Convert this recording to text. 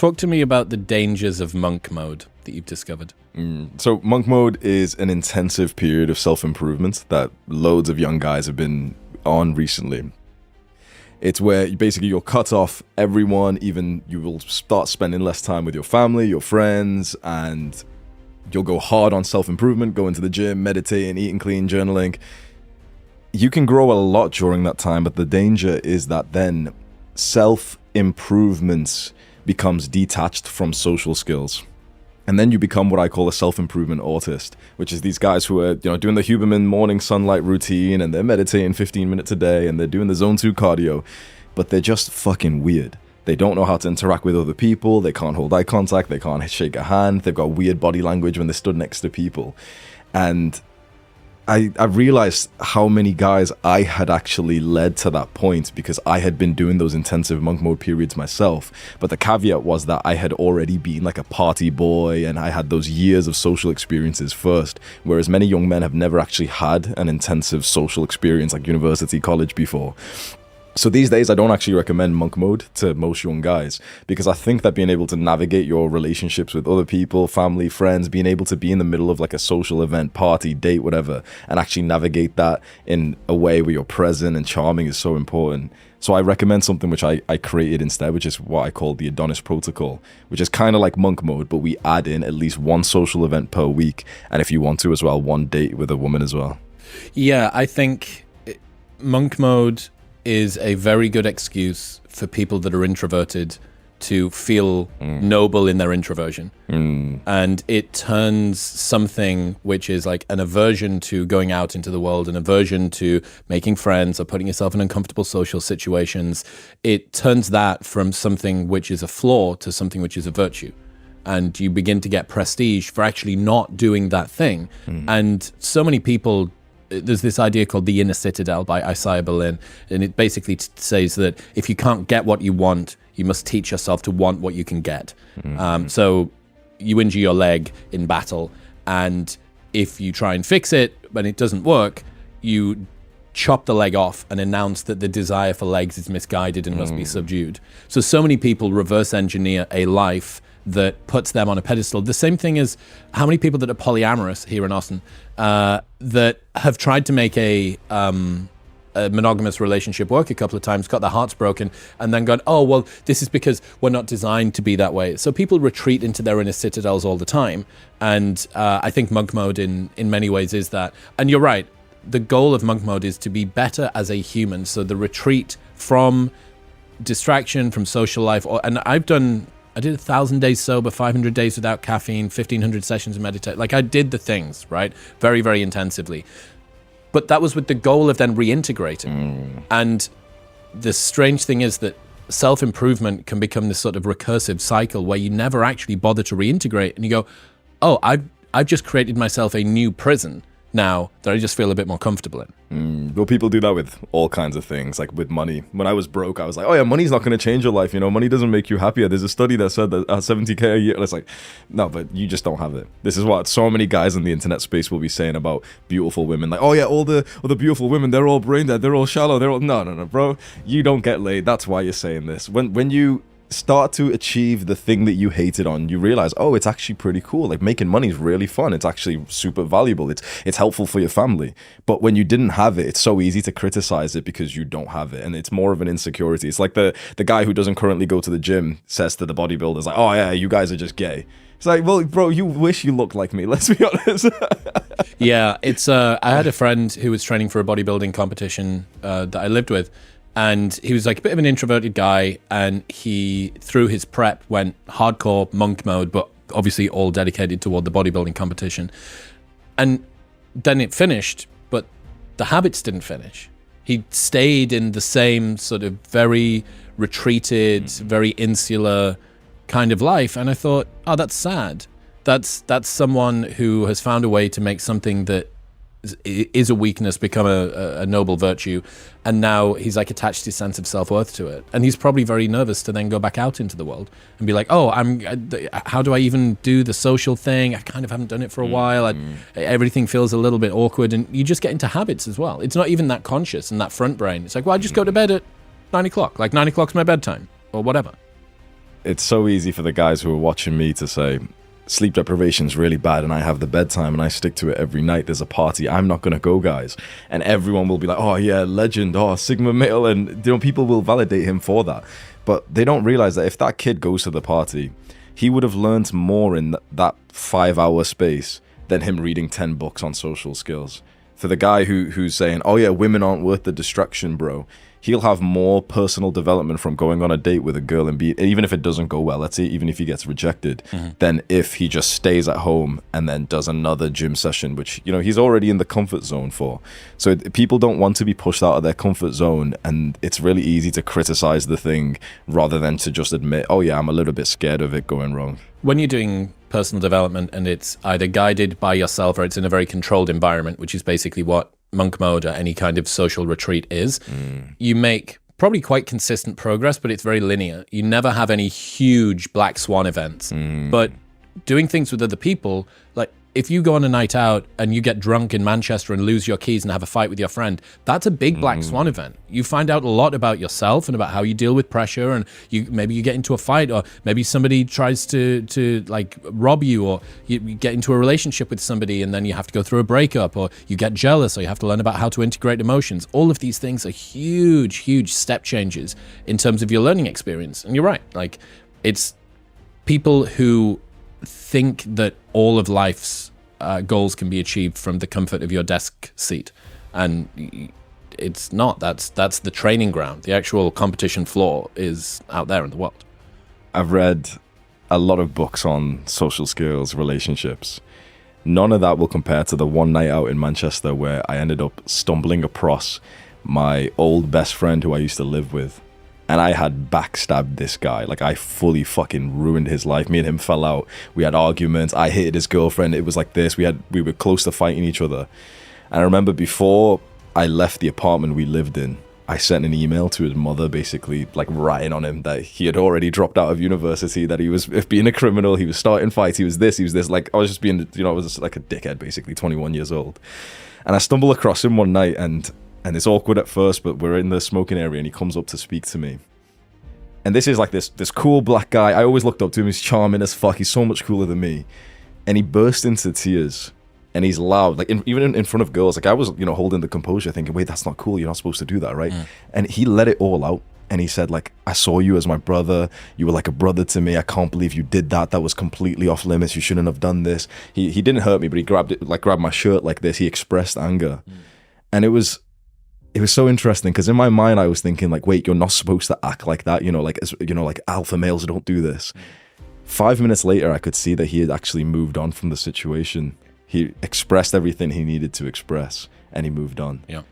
Talk to me about the dangers of monk mode that you've discovered. So monk mode is an intensive period of self-improvement that loads of young guys have been on recently. It's where you'll cut off everyone, even you will start spending less time with your family, your friends, and you'll go hard on self-improvement, go into the gym, meditating, eating clean, journaling. You can grow a lot during that time, but the danger is that then self-improvement becomes detached from social skills. And then you become what I call a self-improvement autist, which is these guys who are, doing the Huberman morning sunlight routine, and they're meditating 15 minutes a day, and they're doing the zone 2 cardio, but they're just fucking weird. They don't know how to interact with other people. They can't hold eye contact. They can't shake a hand. They've got weird body language when they stood next to people. And I realized how many guys I had actually led to that point because I had been doing those intensive monk mode periods myself. But the caveat was that I had already been like a party boy and I had those years of social experiences first, whereas many young men have never actually had an intensive social experience like university, college before. So these days, I don't actually recommend monk mode to most young guys because I think that being able to navigate your relationships with other people, family, friends, being able to be in the middle of like a social event, party, date, whatever, and actually navigate that in a way where you're present and charming is so important. So I recommend something which I created instead, which is what I call the Adonis Protocol, which is kind of like monk mode, but we add in at least one social event per week. And if you want to as well, one date with a woman as well. Yeah, I think monk mode is a very good excuse for people that are introverted to feel noble in their introversion. And it turns something which is like an aversion to going out into the world, an aversion to making friends or putting yourself in uncomfortable social situations. It turns that from something which is a flaw to something which is a virtue. And you begin to get prestige for actually not doing that thing. And so many people, there's this idea called the inner citadel by Isaiah Berlin, and it basically says that if you can't get what you want, you must teach yourself to want what you can get. So you injure your leg in battle, and if you try and fix it when it doesn't work, you chop the leg off and announce that the desire for legs is misguided and must be subdued. So many people reverse engineer a life that puts them on a pedestal. The same thing as how many people that are polyamorous here in Austin that have tried to make a monogamous relationship work a couple of times, got their hearts broken, and then gone, oh, well, this is because we're not designed to be that way. So people retreat into their inner citadels all the time. And I think monk mode in many ways is that. And you're right, the goal of monk mode is to be better as a human. So the retreat from distraction, from social life, and I did 1,000 days sober, 500 days without caffeine, 1,500 sessions of meditation. Like I did the things, right? Very, very intensively. But that was with the goal of then reintegrating. And the strange thing is that self-improvement can become this sort of recursive cycle where you never actually bother to reintegrate. And you go, oh, I've just created myself a new prison now that I just feel a bit more comfortable in. Well, people do that with all kinds of things, like with money. When I was broke, I was like, oh yeah, money's not going to change your life. Money doesn't make you happier. There's a study that said that 70K a year. And it's like, no, but you just don't have it. This is what so many guys in the internet space will be saying about beautiful women. Like, oh yeah, all the beautiful women, they're all brain dead. They're all shallow. No, bro. You don't get laid. That's why you're saying this. When you start to achieve the thing that you hated on, you realize, oh, it's actually pretty cool. Like making money is really fun. It's actually super valuable. It's helpful for your family. But when you didn't have it, it's so easy to criticize it because you don't have it. And it's more of an insecurity. It's like the guy who doesn't currently go to the gym says to the bodybuilders, like, oh yeah, you guys are just gay. It's like, well, bro, you wish you looked like me. Let's be honest. Yeah, it's. I had a friend who was training for a bodybuilding competition that I lived with. And he was like a bit of an introverted guy, and he, through his prep, went hardcore monk mode, but obviously all dedicated toward the bodybuilding competition. And then it finished, but the habits didn't finish. He stayed in the same sort of very retreated, very insular kind of life. And I thought, oh, that's sad. That's someone who has found a way to make something that is a weakness become a noble virtue, and now he's like attached his sense of self-worth to it, and he's probably very nervous to then go back out into the world and be like, oh, how do I even do the social thing? I kind of haven't done it for a while. Everything feels a little bit awkward, and you just get into habits as well. It's not even that conscious and that front brain. It's like, well, I just go to bed at 9 o'clock, like 9 o'clock's my bedtime or whatever. it's so easy for the guys who are watching me to say, sleep deprivation is really bad and I have the bedtime and I stick to it every night. There's a party. I'm not going to go, guys. And everyone will be like, oh, yeah, legend. Oh, Sigma male. And, you know, people will validate him for that. But they don't realize that if that kid goes to the party, he would have learned more in that 5-hour space than him reading 10 books on social skills. For the guy who's saying, oh, yeah, women aren't worth the distraction, bro. He'll have more personal development from going on a date with a girl and even if it doesn't go well, let's say even if he gets rejected, than if he just stays at home and then does another gym session, which, you know, he's already in the comfort zone for. So people don't want to be pushed out of their comfort zone, and it's really easy to criticize the thing rather than to just admit, oh yeah, I'm a little bit scared of it going wrong. When you're doing personal development and it's either guided by yourself or it's in a very controlled environment, which is basically what monk mode or any kind of social retreat is, you make probably quite consistent progress, but it's very linear. You never have any huge black swan events. But doing things with other people, like if you go on a night out and you get drunk in Manchester and lose your keys and have a fight with your friend, that's a big black swan event. You find out a lot about yourself and about how you deal with pressure, and maybe you get into a fight, or maybe somebody tries to like rob you, or you get into a relationship with somebody and then you have to go through a breakup, or you get jealous, or you have to learn about how to integrate emotions. All of these things are huge step changes in terms of your learning experience. And you're right, like it's people who think that all of life's goals can be achieved from the comfort of your desk seat, and it's not. That's the training ground. The actual competition floor is out there in the world. I've read a lot of books on social skills, relationships. None of that will compare to the one night out in Manchester where I ended up stumbling across my old best friend who I used to live with. And I had backstabbed this guy. Like, I fully fucking ruined his life. Me and him fell out. We had arguments. I hated his girlfriend. It was like this. We were close to fighting each other. And I remember before I left the apartment we lived in, I sent an email to his mother, basically like writing on him that he had already dropped out of university, that he was being a criminal, he was starting fights, he was this. Like, I was just being, you know, I was just like a dickhead, basically, 21 years old. And I stumble across him one night, and it's awkward at first, but we're in the smoking area and he comes up to speak to me. And this is like this cool black guy. I always looked up to him. He's charming as fuck. He's so much cooler than me. And he burst into tears. And he's loud, like even in front of girls. Like, I was, you know, holding the composure thinking, wait, that's not cool. You're not supposed to do that, right? And he let it all out. And he said, like, I saw you as my brother. You were like a brother to me. I can't believe you did that. That was completely off limits. You shouldn't have done this. He didn't hurt me, but he grabbed my shirt like this. He expressed anger. And it was so interesting because in my mind I was thinking, like, wait, you're not supposed to act like that, like alpha males don't do this. 5 minutes later I could see that he had actually moved on from the situation. He expressed everything he needed to express and he moved on. Yeah.